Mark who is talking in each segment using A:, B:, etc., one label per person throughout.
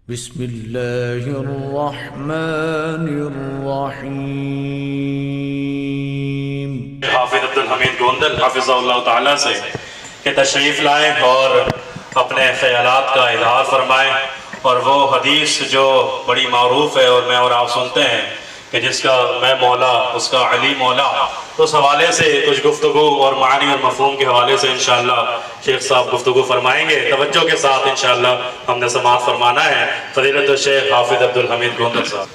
A: بسم اللہ الرحمن الرحیم۔
B: حافظ عبدالحمید گوندل حافظہ اللہ تعالیٰ سے کہ تشریف لائیں اور اپنے خیالات کا اظہار فرمائیں، اور وہ حدیث جو بڑی معروف ہے اور میں اور آپ سنتے ہیں کہ جس کا میں مولا اس کا علی مولا، تو اس حوالے سے کچھ گفتگو اور معنی اور مفہوم کے حوالے سے انشاءاللہ شیخ صاحب گفتگو فرمائیں گے۔ توجہ کے ساتھ انشاءاللہ ہم نے سماعت فرمانا ہے۔ فضیلت الشیخ حافظ عبدالحمید گوندل صاحب۔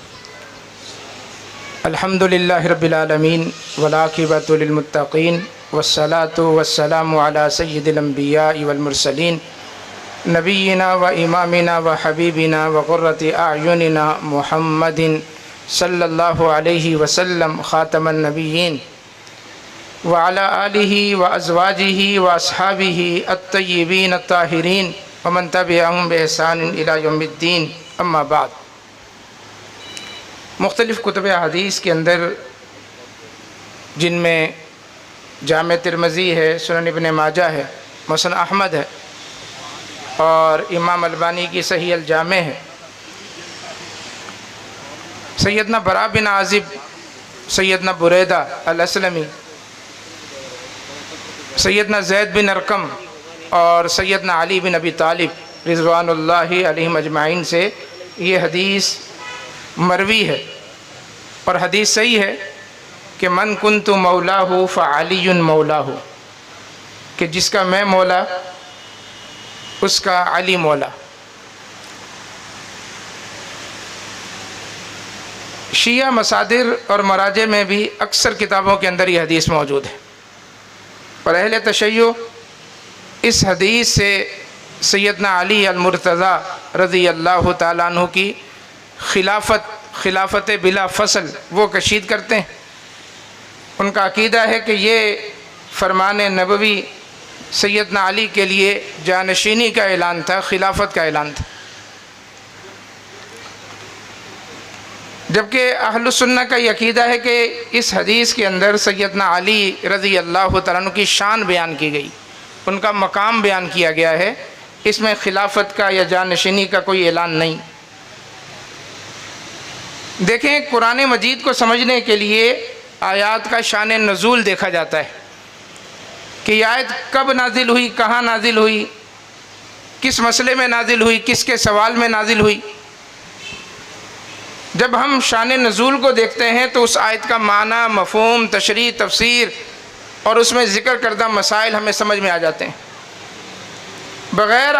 C: الحمدللہ رب العالمین والعاقبۃ للمتقین والصلاة والسلام علی سید الانبیاء والمرسلین نبینا و امامنا و حبیبنا و قرۃ اعیننا محمد صلی اللہ علیہ وسلم خاتم النبیین وعلی آلہ و ازواجہ و اصحابہ الطیبین الطاہرین ومن تبعہم بإحسان الی یوم الدین، اما بعد۔ مختلف کتب حدیث کے اندر، جن میں جامع ترمذی ہے، سنن ابن ماجہ ہے، مسند احمد ہے، اور امام البانی کی صحیح الجامع ہے، سیدنا براء بن عازب، سیدنا بریدہ الاسلمی، سیدنا زید بن ارقم اور سیدنا علی بن ابی طالب رضوان اللہ علیہم اجمعین سے یہ حدیث مروی ہے، اور حدیث صحیح ہے کہ من کنت مولاہ فعلی مولاہ، کہ جس کا میں مولا اس کا علی مولا۔ شیعہ مصادر اور مراجع میں بھی اکثر کتابوں کے اندر یہ حدیث موجود ہے، اور اہل تشیع اس حدیث سے سیدنا علی المرتضیٰ رضی اللہ تعالیٰ عنہ کی خلافت بلا فصل وہ کشید کرتے ہیں۔ ان کا عقیدہ ہے کہ یہ فرمان نبوی سیدنا علی کے لیے جانشینی کا اعلان تھا، خلافت کا اعلان تھا، جبکہ اہل السنہ کا یہ عقیدہ ہے کہ اس حدیث کے اندر سیدنا علی رضی اللہ تعالیٰ عنہ کی شان بیان کی گئی، ان کا مقام بیان کیا گیا ہے، اس میں خلافت کا یا جانشینی کا کوئی اعلان نہیں۔ دیکھیں، قرآن مجید کو سمجھنے کے لیے آیات کا شان نزول دیکھا جاتا ہے کہ یہ آیت کب نازل ہوئی، کہاں نازل ہوئی، کس مسئلے میں نازل ہوئی، کس کے سوال میں نازل ہوئی۔ جب ہم شان نزول کو دیکھتے ہیں تو اس آیت کا معنی، مفہوم، تشریح، تفسیر اور اس میں ذکر کردہ مسائل ہمیں سمجھ میں آ جاتے ہیں۔ بغیر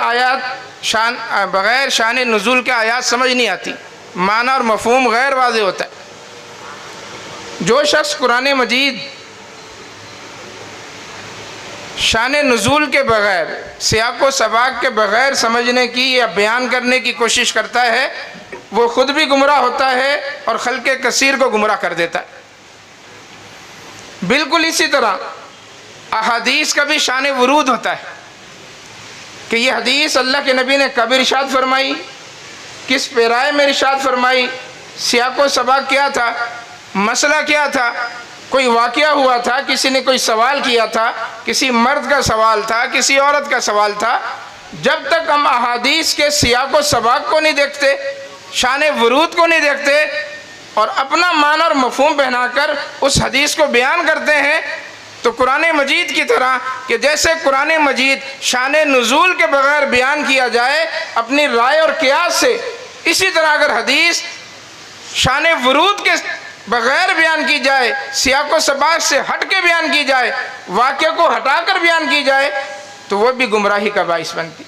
C: شان نزول کے آیات سمجھ نہیں آتی، معنی اور مفہوم غیر واضح ہوتا ہے۔ جو شخص قرآن مجید شان نزول کے بغیر، سیاق و سباق کے بغیر سمجھنے کی یا بیان کرنے کی کوشش کرتا ہے، وہ خود بھی گمراہ ہوتا ہے اور خلق کثیر کو گمراہ کر دیتا ہے۔ بالکل اسی طرح احادیث کا بھی شان ورود ہوتا ہے کہ یہ حدیث اللہ کے نبی نے کب ارشاد فرمائی، کس پیرائے میں ارشاد فرمائی، سیاق و سباق کیا تھا، مسئلہ کیا تھا، کوئی واقعہ ہوا تھا، کسی نے کوئی سوال کیا تھا، کسی مرد کا سوال تھا، کسی عورت کا سوال تھا۔ جب تک ہم احادیث کے سیاق و سباق کو نہیں دیکھتے، شان ورود کو نہیں دیکھتے اور اپنا معنی اور مفہوم بنا کر اس حدیث کو بیان کرتے ہیں، تو قرآن مجید کی طرح کہ جیسے قرآن مجید شان نزول کے بغیر بیان کیا جائے اپنی رائے اور قیاس سے، اسی طرح اگر حدیث شان ورود کے بغیر بیان کی جائے، سیاق و سباق سے ہٹ کے بیان کی جائے، واقعہ کو ہٹا کر بیان کی جائے، تو وہ بھی گمراہی کا باعث بنتی۔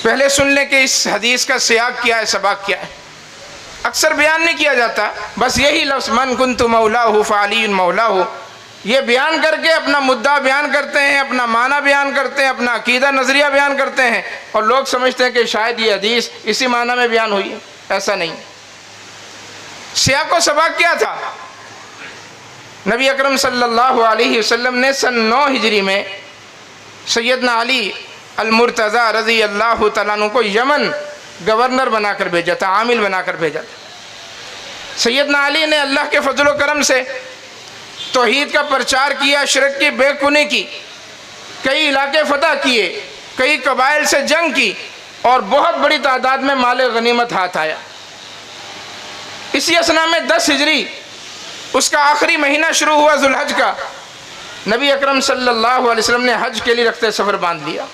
C: پہلے سن لیں کہ اس حدیث کا سیاق کیا ہے، سباق کیا ہے۔ اکثر بیان نہیں کیا جاتا، بس یہی لفظ من کنت مولاہ فعلی مولاہ، یہ بیان کر کے اپنا مدعا بیان کرتے ہیں، اپنا معنی بیان کرتے ہیں، اپنا عقیدہ نظریہ بیان کرتے ہیں، اور لوگ سمجھتے ہیں کہ شاید یہ حدیث اسی معنی میں بیان ہوئی ہے۔ ایسا نہیں۔ سیاق و سباق کیا تھا؟ نبی اکرم صلی اللہ علیہ وسلم نے سن 9 ہجری میں سیدنا علی المرتضیٰ رضی اللہ تعالیٰ عنہ کو یمن گورنر بنا کر بھیجا تھا، عامل بنا کر بھیجا تھا۔ سیدنا علی نے اللہ کے فضل و کرم سے توحید کا پرچار کیا، شرک کی بے کنی کی، کئی علاقے فتح کیے، کئی قبائل سے جنگ کی، اور بہت بڑی تعداد میں مال غنیمت ہاتھ آیا۔ اسی اسنا میں 10 ہجری اس کا آخری مہینہ شروع ہوا ذوالحج کا، نبی اکرم صلی اللہ علیہ وسلم نے حج کے لیے رخت سفر باندھ لیا،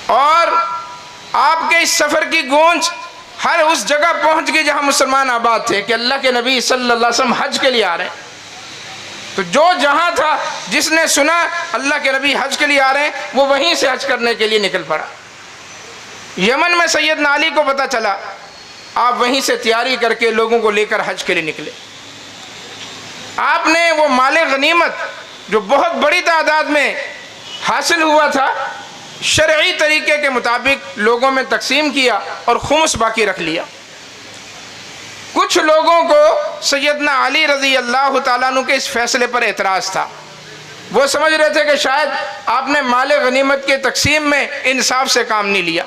C: اور آپ کے اس سفر کی گونج ہر اس جگہ پہنچ گئی جہاں مسلمان آباد تھے کہ اللہ کے نبی صلی اللہ علیہ وسلم حج کے لیے آ رہے ہیں۔ تو جو جہاں تھا جس نے سنا اللہ کے نبی حج کے لیے آ رہے ہیں وہ وہیں سے حج کرنے کے لیے نکل پڑا۔ یمن میں سیدنا علی کو پتہ چلا، آپ وہیں سے تیاری کر کے لوگوں کو لے کر حج کے لیے نکلے۔ آپ نے وہ مال غنیمت جو بہت بڑی تعداد میں حاصل ہوا تھا شرعی طریقے کے مطابق لوگوں میں تقسیم کیا اور خمس باقی رکھ لیا۔ کچھ لوگوں کو سیدنا علی رضی اللہ تعالیٰ عنہ کے اس فیصلے پر اعتراض تھا، وہ سمجھ رہے تھے کہ شاید آپ نے مال غنیمت کے تقسیم میں انصاف سے کام نہیں لیا،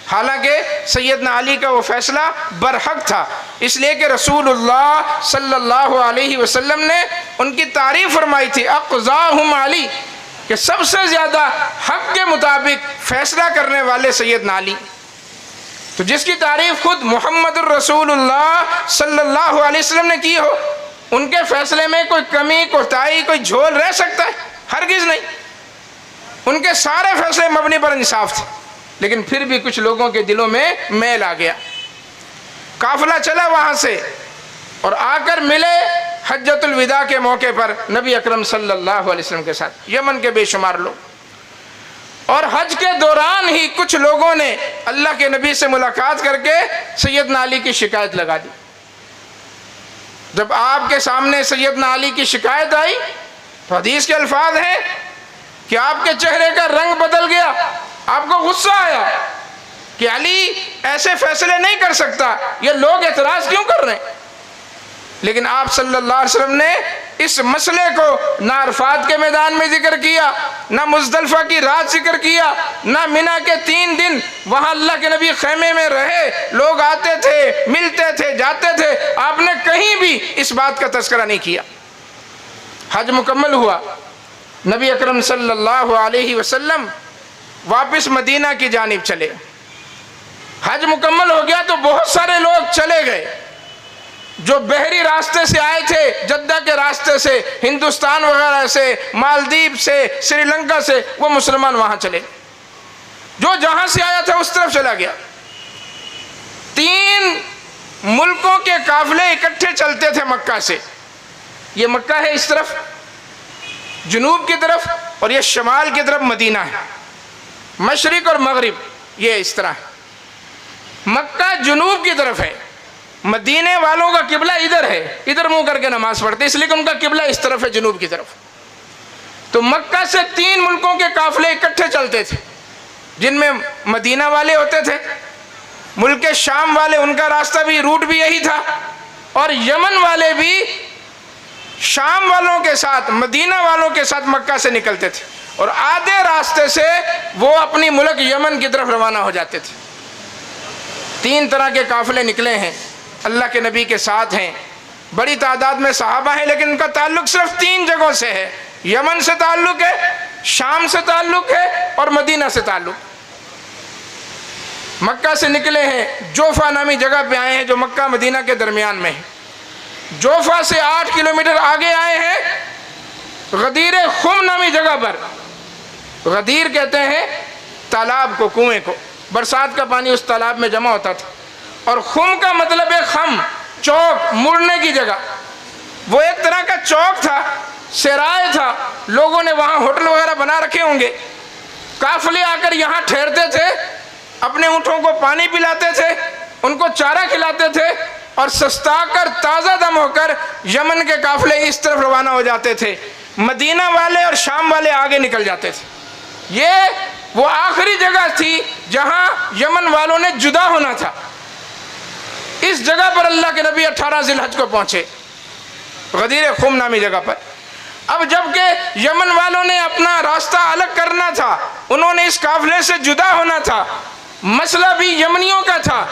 C: حالانکہ سیدنا علی کا وہ فیصلہ برحق تھا، اس لیے کہ رسول اللہ صلی اللہ علیہ وسلم نے ان کی تعریف فرمائی تھی اقضاہم علی، کہ سب سے زیادہ حق کے مطابق فیصلہ کرنے والے سیدنا علی۔ تو جس کی تعریف خود محمد الرسول اللہ صلی اللہ علیہ وسلم نے کی ہو، ان کے فیصلے میں کوئی کمی کوتاہی کوئی جھول رہ سکتا ہے؟ ہرگز نہیں۔ ان کے سارے فیصلے مبنی پر انصاف تھے، لیکن پھر بھی کچھ لوگوں کے دلوں میں میل آ گیا۔ قافلہ چلا وہاں سے اور آ کر ملے حجۃ الوداع کے موقع پر نبی اکرم صلی اللہ علیہ وسلم کے ساتھ یمن کے بے شمار لوگ، اور حج کے دوران ہی کچھ لوگوں نے اللہ کے نبی سے ملاقات کر کے سیدنا علی کی شکایت لگا دی۔ جب آپ کے سامنے سیدنا علی کی شکایت آئی تو حدیث کے الفاظ ہیں کہ آپ کے چہرے کا رنگ بدل گیا، آپ کو غصہ آیا کہ علی ایسے فیصلے نہیں کر سکتا، یہ لوگ اعتراض کیوں کر رہے ہیں؟ لیکن آپ صلی اللہ علیہ وسلم نے اس مسئلے کو نہ عرفات کے میدان میں ذکر کیا، نہ مزدلفہ کی رات ذکر کیا، نہ منی کے 3 دن وہاں اللہ کے نبی خیمے میں رہے، لوگ آتے تھے ملتے تھے جاتے تھے، آپ نے کہیں بھی اس بات کا تذکرہ نہیں کیا۔ حج مکمل ہوا، نبی اکرم صلی اللہ علیہ وسلم واپس مدینہ کی جانب چلے۔ حج مکمل ہو گیا تو بہت سارے لوگ چلے گئے، جو بحری راستے سے آئے تھے، جدہ کے راستے سے، ہندوستان وغیرہ سے، مالدیپ سے، سری لنکا سے، وہ مسلمان وہاں چلے، جو جہاں سے آیا تھا اس طرف چلا گیا۔ 3 ملکوں کے قافلے اکٹھے چلتے تھے مکہ سے، یہ مکہ ہے اس طرف جنوب کی طرف، اور یہ شمال کی طرف مدینہ ہے، مشرق اور مغرب یہ اس طرح ہے۔ مکہ جنوب کی طرف ہے، مدینے والوں کا قبلہ ادھر ہے، ادھر منہ کر کے نماز پڑھتے، اس لیے کہ ان کا قبلہ اس طرف ہے، جنوب کی طرف۔ تو مکہ سے 3 ملکوں کے قافلے اکٹھے چلتے تھے، جن میں مدینہ والے ہوتے تھے، ملک شام والے، ان کا راستہ بھی روٹ بھی یہی تھا، اور یمن والے بھی شام والوں کے ساتھ مدینہ والوں کے ساتھ مکہ سے نکلتے تھے، اور آدھے راستے سے وہ اپنی ملک یمن کی طرف روانہ ہو جاتے تھے۔ 3 طرح کے قافلے نکلے ہیں، اللہ کے نبی کے ساتھ ہیں، بڑی تعداد میں صحابہ ہیں، لیکن ان کا تعلق صرف 3 جگہوں سے ہے، یمن سے تعلق ہے، شام سے تعلق ہے، اور مدینہ سے تعلق۔ مکہ سے نکلے ہیں، جوفا نامی جگہ پہ آئے ہیں جو مکہ مدینہ کے درمیان میں ہے۔ جوفا سے 8 کلومیٹر آگے آئے ہیں غدیر خم نامی جگہ پر۔ غدیر کہتے ہیں تالاب کو، کنویں کو، برسات کا پانی اس تالاب میں جمع ہوتا تھا، اور خم کا مطلب ہے خم، چوک، مڑنے کی جگہ۔ وہ ایک طرح کا چوک تھا، سرائے تھا، لوگوں نے وہاں ہوٹل وغیرہ بنا رکھے ہوں گے، قافلے آ کر یہاں ٹھہرتے تھے، اپنے اونٹوں کو پانی پلاتے تھے، ان کو چارہ کھلاتے تھے، اور سستا کر تازہ دم ہو کر یمن کے قافلے اس طرف روانہ ہو جاتے تھے، مدینہ والے اور شام والے آگے نکل جاتے تھے۔ یہ وہ آخری جگہ تھی جہاں یمن والوں نے جدا ہونا تھا۔ اس جگہ پر اللہ کے نبی 18 ذی الحج کو پہنچے، غدیر خم نامی جگہ پر۔ اب جب کہ یمن والوں نے اپنا راستہ الگ کرنا تھا، انہوں نے اس قافلے سے جدا ہونا تھا، مسئلہ بھی یمنیوں کا تھا،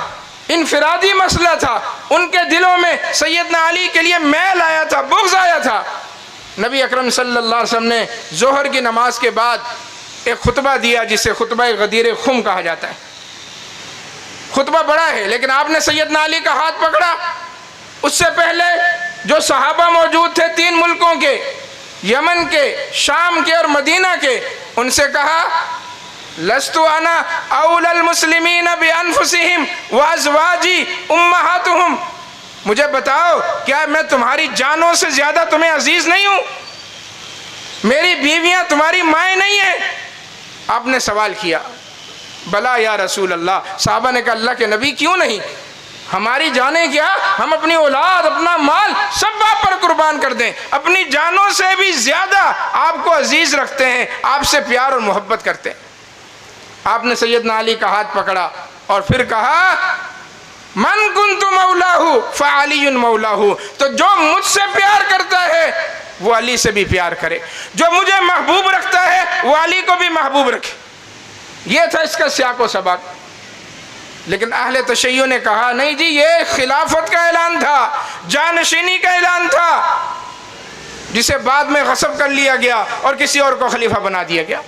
C: انفرادی مسئلہ تھا، ان کے دلوں میں سیدنا علی کے لیے میل آیا تھا، بغض آیا تھا۔ نبی اکرم صلی اللہ علیہ وسلم نے ظہر کی نماز کے بعد ایک خطبہ دیا جسے خطبہ غدیر خم کہا جاتا ہے۔ خطبہ بڑا ہے لیکن آپ نے سیدنا علی کا ہاتھ پکڑا. اس سے پہلے جو صحابہ موجود تھے 3 ملکوں کے، یمن کے، شام کے اور مدینہ کے، ان سے کہا لست انا اول المسلمین بانفسہم وازواجی امہاتہم، مجھے بتاؤ کیا میں تمہاری جانوں سے زیادہ تمہیں عزیز نہیں ہوں؟ میری بیویاں تمہاری مائیں نہیں ہیں؟ آپ نے سوال کیا. بلا یا رسول اللہ. صحابہ نے کہا اللہ کے نبی کیوں نہیں، ہماری جانیں کیا، ہم اپنی اولاد، اپنا مال سب آپ پر قربان کر دیں، اپنی جانوں سے بھی زیادہ آپ کو عزیز رکھتے ہیں، آپ سے پیار اور محبت کرتے ہیں. آپ نے سیدنا علی کا ہاتھ پکڑا اور پھر کہا من کنت مولاہ فعلی مولاہ، تو جو مجھ سے پیار کرتا ہے وہ علی سے بھی پیار کرے، جو مجھے محبوب رکھتا ہے وہ علی کو بھی محبوب رکھے. یہ تھا اس کا سیاق و سباق. لیکن اہل تشیع نے کہا نہیں جی، یہ خلافت کا اعلان تھا، جانشینی کا اعلان تھا، جسے بعد میں غصب کر لیا گیا اور کسی اور کو خلیفہ بنا دیا گیا.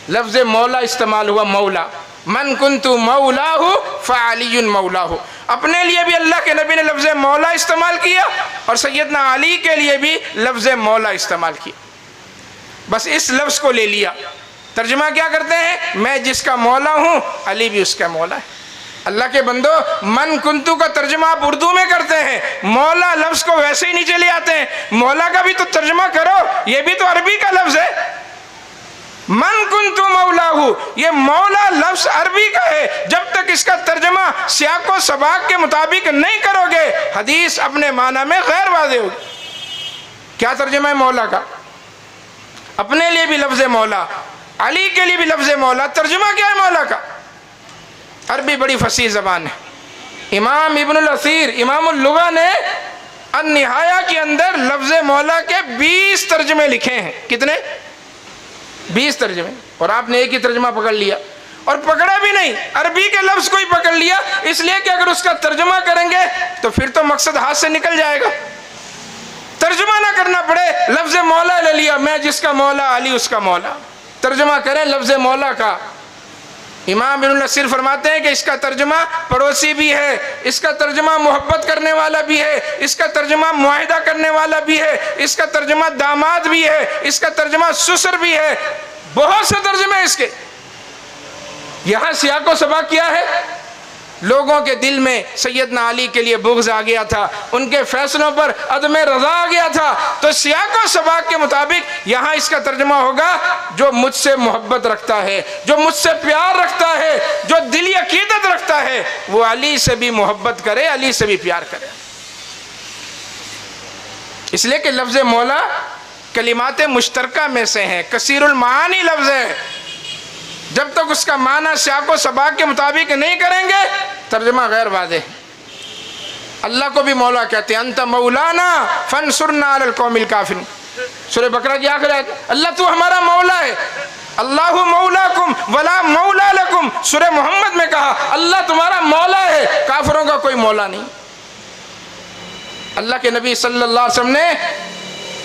C: لفظ مولا استعمال ہوا، مولا. من کنت مولاہ فعلی مولاہ. اپنے لیے بھی اللہ کے نبی نے لفظ مولا استعمال کیا اور سیدنا علی کے لیے بھی لفظ مولا استعمال کیا. بس اس لفظ کو لے لیا. ترجمہ کیا کرتے ہیں؟ میں جس کا مولا ہوں علی بھی اس کا مولا ہے. اللہ کے بندو، من کنتو کا ترجمہ آپ اردو میں کرتے ہیں، مولا لفظ کو ویسے ہی نیچے لے آتے ہیں. مولا کا بھی تو ترجمہ کرو، یہ بھی تو عربی کا لفظ ہے. من کنتو مولاہ، یہ مولا لفظ عربی کا ہے. جب تک اس کا ترجمہ سیاق و سباق کے مطابق نہیں کرو گے حدیث اپنے معنی میں غیر واضح ہوگی. کیا ترجمہ ہے مولا کا؟ اپنے لیے بھی لفظ مولا، علی کے لیے بھی لفظ مولا. ترجمہ کیا ہے مولا کا؟ عربی بڑی فصیح زبان ہے. امام ابن الاثیر امام اللغہ نے النہایہ کے اندر لفظ مولا کے 20 ترجمے لکھے ہیں. کتنے؟ 20 ترجمے. اور آپ نے ایک ہی ترجمہ پکڑ لیا، اور پکڑا بھی نہیں، عربی کے لفظ کو ہی پکڑ لیا، اس لیے کہ اگر اس کا ترجمہ کریں گے تو پھر تو مقصد ہاتھ سے نکل جائے گا. ترجمہ نہ کرنا پڑے، لفظ مولا لے لیا، میں جس کا مولا علی اس کا مولا. ترجمہ کریں لفظ مولا کا. امام ابن الاثیر فرماتے ہیں کہ اس کا ترجمہ پڑوسی بھی ہے، اس کا ترجمہ محبت کرنے والا بھی ہے، اس کا ترجمہ معاہدہ کرنے والا بھی ہے، اس کا ترجمہ داماد بھی ہے، اس کا ترجمہ سسر بھی ہے. بہت سے ترجمے اس کے. یہاں سیاق و سباق کیا ہے؟ لوگوں کے دل میں سیدنا علی کے لیے بغض آ گیا تھا، ان کے فیصلوں پر عدم رضا آ گیا تھا. تو سیاق و سباق کے مطابق یہاں اس کا ترجمہ ہوگا جو مجھ سے محبت رکھتا ہے، جو مجھ سے پیار رکھتا ہے، جو دلی عقیدت رکھتا ہے، وہ علی سے بھی محبت کرے، علی سے بھی پیار کرے. اس لیے کہ لفظ مولا کلمات مشترکہ میں سے ہیں، کثیر المعانی لفظ ہے. جب تک اس کا معنی سیاق و سباق کے مطابق نہیں کریں گے ترجمہ غیر واضح. اللہ کو بھی مولا کہتے ہیں، انت مولانا فانصرنا علی القوم الکافرین. سورہ بقرہ کی آخر آیت، اللہ تو ہمارا مولا ہے. اللہ مولاکم ولا مولا لکم. سورہ محمد میں کہا اللہ تمہارا مولا ہے، کافروں کا کوئی مولا نہیں. اللہ کے نبی صلی اللہ علیہ وسلم نے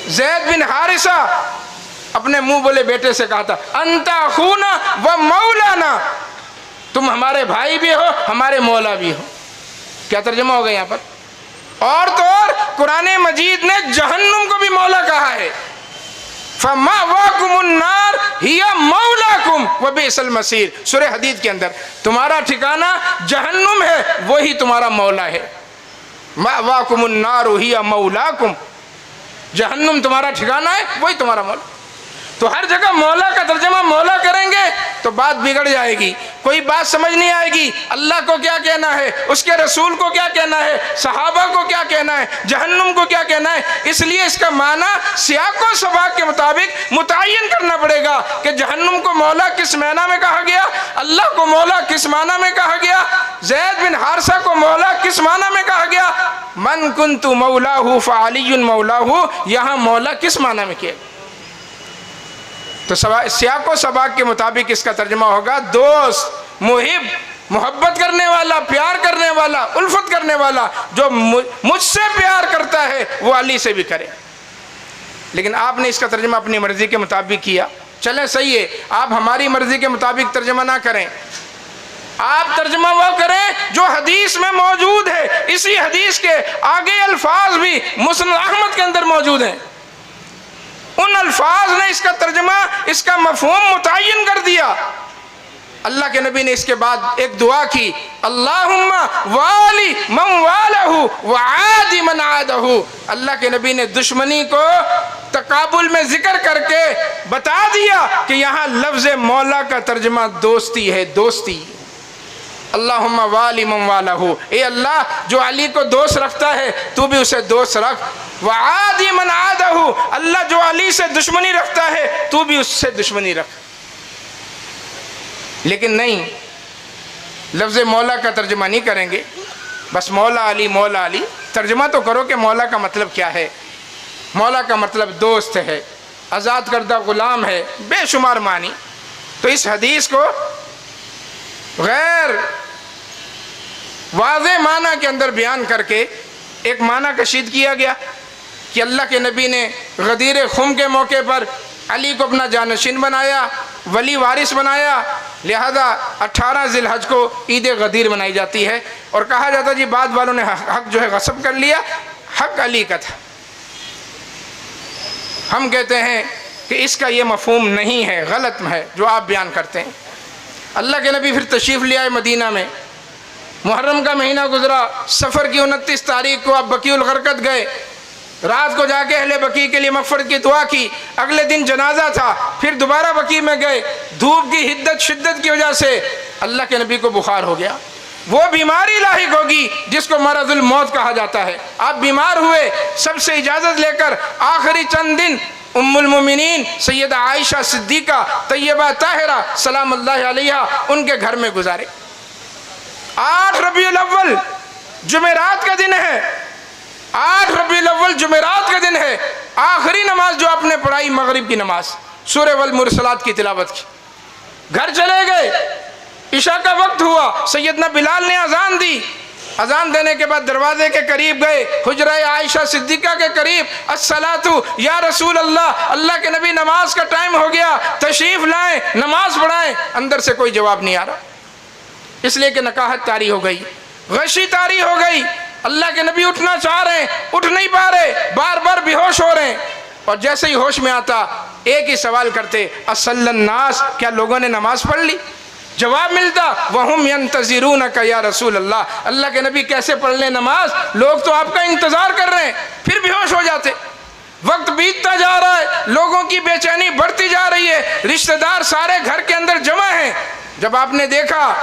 C: زید بن حارثہ اپنے منہ بولے بیٹے سے کہا تھا انت اخونا و مولانا، تم ہمارے بھائی بھی ہو، ہمارے مولا بھی ہو. کیا ترجمہ ہوگا یہاں پر؟ اور تو اور قرآن مجید نے جہنم کو بھی مولا کہا ہے. فَمَأْوَاكُمُ النَّارُ هِيَ مَوْلَاكُمْ وَبِئْسَ الْمَصِيرُ. سورہ حدید کے اندر تمہارا ٹھکانہ جہنم ہے، وہی تمہارا مولا ہے. مَأْوَاكُمُ النَّارُ هِيَ مَوْلَاكُمْ، جہنم تمہارا ٹھکانہ ہے، وہی تمہارا مولا. تو ہر جگہ مولا کا ترجمہ مولا کریں گے تو بات بگڑ جائے گی، کوئی بات سمجھ نہیں آئے گی. اللہ کو کیا کہنا ہے، اس کے رسول کو کیا کہنا ہے، صحابہ کو کیا کہنا ہے، جہنم کو کیا کہنا ہے. اس لیے اس کا معنی سیاق و سباق کے مطابق متعین کرنا پڑے گا کہ جہنم کو مولا کس معنی میں کہا گیا، اللہ کو مولا کس معنی میں کہا گیا، زید بن حارثہ کو مولا کس معنی میں کہا گیا. من کنت مولاہ فعلی مولاہ، یہاں مولا کس معنی میں کیا. تو سیاق و سباق کے مطابق اس کا ترجمہ ہوگا دوست، محب، محبت کرنے والا، پیار کرنے والا، الفت کرنے والا. جو مجھ سے پیار کرتا ہے وہ علی سے بھی کرے. لیکن آپ نے اس کا ترجمہ اپنی مرضی کے مطابق کیا. چلیں صحیح ہے، آپ ہماری مرضی کے مطابق ترجمہ نہ کریں، آپ ترجمہ وہ کریں جو حدیث میں موجود ہے. اسی حدیث کے آگے الفاظ بھی مسند احمد کے اندر موجود ہیں. ان الفاظ نے اس کا ترجمہ، اس کا مفہوم متعین کر دیا. اللہ کے نبی نے اس کے بعد ایک دعا کی، اللہم والی من والہ وعادی من عادہ. اللہ کے نبی نے دشمنی کو تقابل میں ذکر کر کے بتا دیا کہ یہاں لفظ مولا کا ترجمہ دوستی ہے، دوستی. اللہم والی من والہ، اے اللہ جو علی کو دوست رکھتا ہے تو بھی اسے دوست رکھ. وعادی من عادہ، اللہ جو علی سے دشمنی رکھتا ہے تو بھی اس سے دشمنی رکھ. لیکن نہیں، لفظ مولا کا ترجمہ نہیں کریں گے، بس مولا علی مولا علی. ترجمہ تو کرو کہ مولا کا مطلب کیا ہے. مولا کا مطلب دوست ہے، آزاد کردہ غلام ہے، بے شمار معنی. تو اس حدیث کو غیر واضح معنی کے اندر بیان کر کے ایک معنی کشید کیا گیا کہ اللہ کے نبی نے غدیر خم کے موقع پر علی کو اپنا جانشین بنایا، ولی وارث بنایا، لہذا 18 ذی الحج کو عید غدیر منائی جاتی ہے. اور کہا جاتا جی بعد والوں نے حق جو ہے غصب کر لیا، حق علی کا تھا. ہم کہتے ہیں کہ اس کا یہ مفہوم نہیں ہے، غلط ہے جو آپ بیان کرتے ہیں. اللہ کے نبی پھر تشریف لے آئے مدینہ میں. محرم کا مہینہ گزرا، سفر کی 29 تاریخ کو آپ بقیع الغرقد گئے. رات کو جا کے اہل بقیع کے لیے مغفرت کی دعا کی. اگلے دن جنازہ تھا، پھر دوبارہ بقیع میں گئے. دھوپ کی شدت کی وجہ سے اللہ کے نبی کو بخار ہو گیا. وہ بیماری لاحق ہوگی جس کو مرض الموت کہا جاتا ہے. آپ بیمار ہوئے، سب سے اجازت لے کر آخری چند دن ام المومنین سیدہ عائشہ صدیقہ طیبہ طاہرہ سلام اللہ علیہا ان کے گھر میں گزارے. 8 ربیع الاول جمعرات کا دن ہے. 8 ربیع الاول جمعرات کا دن ہے. آخری نماز جو آپ نے پڑھائی مغرب کی نماز، سورہ والمرسلات کی تلاوت کی. گھر چلے گئے، عشاء کا وقت ہوا، سیدنا بلال نے اذان دی. اذان دینے کے بعد دروازے کے قریب گئے، حجرہ عائشہ صدیقہ کے قریب. الصلاۃ یا رسول اللہ، اللہ کے نبی نماز کا ٹائم ہو گیا، تشریف لائیں، نماز پڑھائیں. اندر سے کوئی جواب نہیں آ رہا، اس لیے کہ نکاحت طاری ہو گئی، غشی طاری ہو گئی. اللہ کے نبی اٹھنا چاہ رہے ہیں، اٹھ نہیں پا رہے، بار بار بے ہوش ہو رہے ہیں. اور جیسے ہی ہوش میں آتا ایک ہی سوال کرتے، اصلی الناس، کیا لوگوں نے نماز پڑھ لی؟ جواب ملتا، وَهُمْ يَنْتَظِرُونَكَ یا رسول اللہ. اللہ کے نبی کیسے پڑھ لیں نماز، لوگ تو آپ کا انتظار کر رہے ہیں. پھر بے ہوش ہو جاتے. وقت بیتتا جا رہا ہے، لوگوں کی بے چینی بڑھتی جا رہی ہے، رشتہ دار سارے گھر کے اندر جمع ہیں. جب آپ نے دیکھا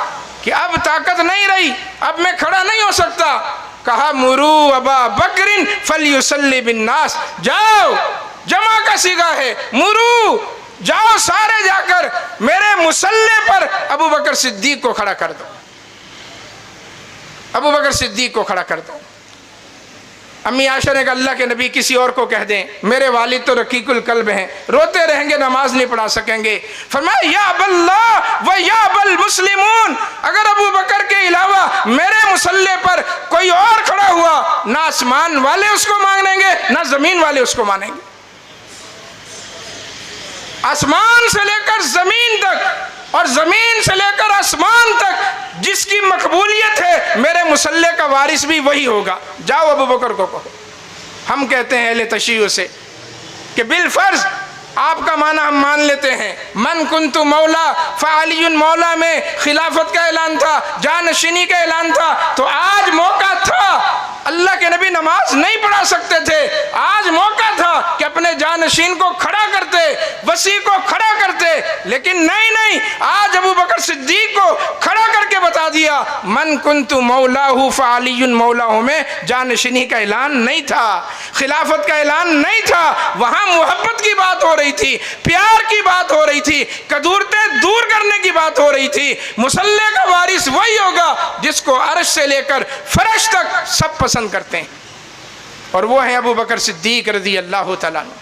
C: کہ اب طاقت نہیں رہی، اب میں کھڑا نہیں ہو سکتا، کہا مرو ابا بکر فلیصلی بالناس. جاؤ، جمع کا صیغہ ہے، مرو، جاؤ سارے جا کر میرے مصلی پر ابو بکر صدیق کو کھڑا کر دو. ابو بکر صدیق کو کھڑا کر دو. امی عائشہ نے کہا اللہ کے نبی کسی اور کو کہہ دیں، میرے والد تو رقیق القلب ہیں، روتے رہیں گے، نماز نہیں پڑھا سکیں گے. فرمایا یا اب اللہ و یا اب المسلمون، اگر ابو بکر کے علاوہ میرے مصلی پر کوئی اور کھڑا ہوا، نہ آسمان والے اس کو مانیں گے نہ زمین والے اس کو مانیں گے. آسمان سے لے کر زمین تک اور زمین سے لے کر آسمان تک جس کی مقبولیت ہے، میرے مصلی کا وارث بھی وہی ہوگا. جاؤ ابو بکر کو کہو. ہم کہتے ہیں اہل تشیع سے کہ بالفرض آپ کا معنی ہم مان لیتے ہیں، من کنت مولا فعلی مولا میں خلافت کا اعلان تھا، جانشینی کا اعلان تھا. تو آج موقع تھا، اللہ کے نبی نماز نہیں پڑھا سکتے تھے، آج موقع تھا کہ اپنے جانشین کو کھڑا کرتے، وسیع کو کھڑا کرتے. لیکن نہیں، آج ابو بکر صدیق کو کھڑا کر کے بتا دیا من کنت مولاہ فعلی مولاہ میں جانشینی کا اعلان نہیں تھا، خلافت کا اعلان نہیں تھا. وہاں محبت کی بات ہو رہی تھی، پیار کی بات ہو رہی تھی، کدورتیں دور کرنے کی بات ہو رہی تھی. مصلی کا وارث وہی ہوگا جس کو عرش سے لے کر فرش تک سب پسند کرتے ہیں، اور وہ ہیں ابو بکر صدیق رضی اللہ تعالیٰ عنہ.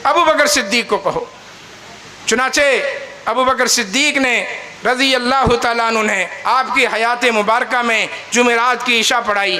C: ابو بکر صدیق کو کہو. چنانچہ ابو بکر صدیق نے رضی اللہ تعالیٰ عنہ نے آپ کی حیات مبارکہ میں جمعرات کی عشاء پڑھائی.